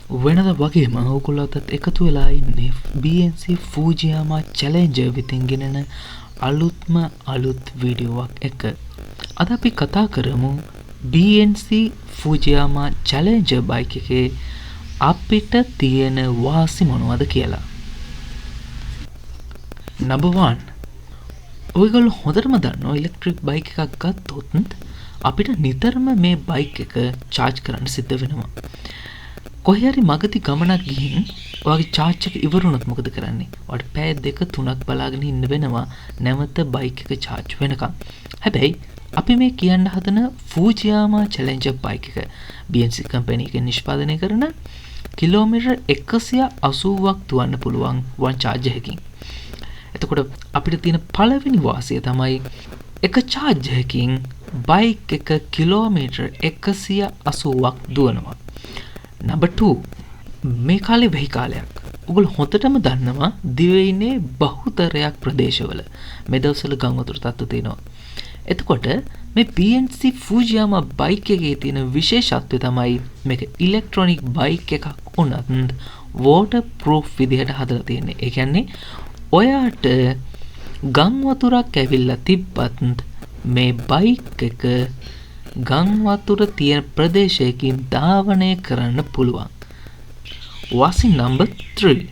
වෙනද වගේම ඔයගොල්ලෝත් එකතු වෙලා ඉන්නේ BNC Fujiyama Challenger විතින් ගෙනෙන අලුත් වීඩියෝවක් එක. අද අපි කතා කරමු BNC Fujiyama Challenger බයික් එකේ අපිට තියෙන වාසි මොනවද කියලා. Number 1. ඔයගොල්ලෝ හොඳටම දන්නවා ඉලෙක්ට්‍රික් බයික් එකක් ගත්තොත් අපිට නිතරම මේ බයික් එක charge කරන්න සිද්ධ වෙනවා. කොහේ හරි මගදී ගමනක් ගිහින් ඔයාගේ charge එක ඉවරුනොත් මොකද කරන්නේ? ඔයාට පැය 2-3ක් බලාගෙන ඉන්න වෙනවා නැවත බයික් එක charge වෙනකම්. හැබැයි අපි මේ කියන්න හදන Fujiyama Challenger බයික් එක BNC කම්පැනි එකෙන් නිෂ්පාදනය කරන කිලෝමීටර් 180ක් දුවන්න පුළුවන් වන් charge එකකින්. එතකොට අපිට තියෙන පළවෙනි වාසිය තමයි එක charge එකකින් බයික් එක කිලෝමීටර් 180ක් දුවනවා. Number 2. මේ කාලේ වෙහි කාලයක්. ඔයගොල්ලෝ හොඳටම දන්නවා දිවයිනේ බහුතරයක් ප්‍රදේශවල මේ දවස්වල ගම් වතුර තත්ත්ව තියෙනවා. එතකොට මේ BNC Fujiyama බයික් එකේ තියෙන විශේෂත්වය තමයි මේක ඉලෙක්ට්‍රොනික බයික් එකක් වුණත් water proof විදිහට හදලා තියෙන්නේ. ඒ කියන්නේ ඔයාට ගම් වතුරක් ඇවිල්ලා තිබ්බත් මේ බයික් එක ගම් වතුර තියෙන ප්‍රදේශයකින් ධාවනය කරන්න පුළුවන්. වාසි number 3.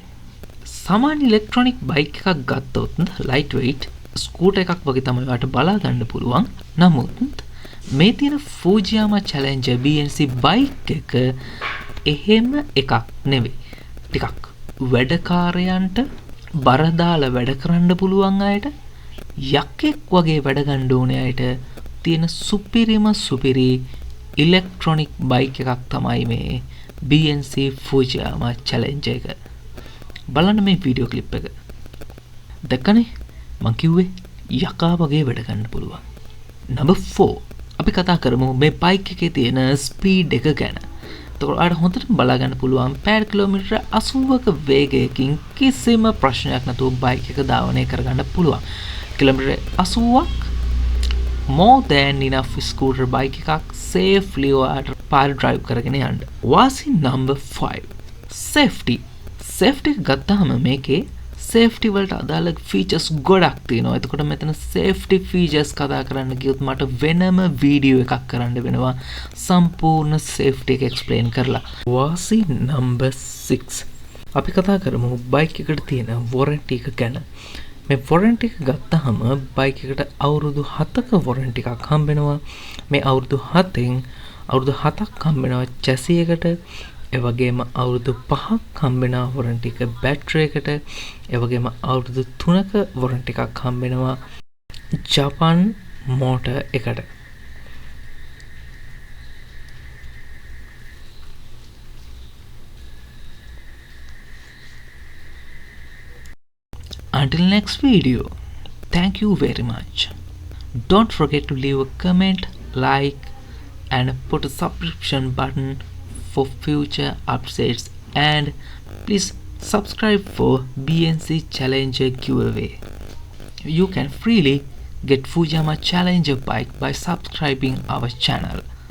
සාමාන්‍ය ඉලෙක්ට්‍රොනික බයික් එකක් ගත්තොත් ලයිට් වෙයිට් ස්කූටර් එකක් වගේ තමයි ඔයාට බලා ගන්න පුළුවන්. නමුත් මේ තියෙන Fujiyama Challenger BNC බයික් එක එහෙම එකක් නෙවෙයි. ටිකක් වැඩකාරයන්ට බර දාලා වැඩ කරන්න පුළුවන් අයට යකෙක් වගේ වැඩ ගන්න ඕනේ අයට තියෙන සුපිරි ඉලෙක්ට්‍රොනික බයික් එකක් තමයි මේ BNC Fujiyama Challenger එක. බලන්න මේ වීඩියෝ ක්ලිප් එක. දැක්කනේ? මං කිව්වේ යකා වගේ වැඩ ගන්න පුළුවන්. Number 4. අපි කතා කරමු මේ බයික් එකේ තියෙන ස්පීඩ් එක ගැන. එතකොට ඔයාලට හොඳට බලා ගන්න පුළුවන් පැය කිලෝමීටර 80ක වේගයකින් කිසිම ප්‍රශ්නයක් නැතුව බයික් එක ධාවනය කරගන්න පුළුවන්. කිලෝමීටර 80ක් more than enough scooter bike එකක් safely ඔයාලට පාර drive කරගෙන යන්න. වාසි number 5. safety එක ගත්තාම මේකේ safety වලට අදාළ features ගොඩක් තියෙනවා. එතකොට මෙතන safety features කතා කරන්න ගියොත් මට වෙනම වීඩියෝ එකක් කරන්න වෙනවා සම්පූර්ණ safety එක explain කරලා. වාසි number 6. අපි කතා කරමු බයික් එකට තියෙන warranty එක ගැන. මේ warranty එක ගත්තාම බයික් එකට අවුරුදු 7ක warranty එකක් හම්බ වෙනවා. මේ අවුරුදු 7න් අවුරුදු 7ක් හම්බ වෙනවා chassis එකට. ඒ වගේම අවුරුදු 5ක් හම්බ වෙනවා warranty එක battery එකට. ඒ වගේම අවුරුදු 3ක warranty එකක් හම්බ වෙනවා Japan motor එකට. Until next video, thank you very much. Don't forget to leave a comment, like and put a subscription button for future updates, and please subscribe for BNC Challenger giveaway. You can freely get Fujiyama Challenger bike by subscribing our channel.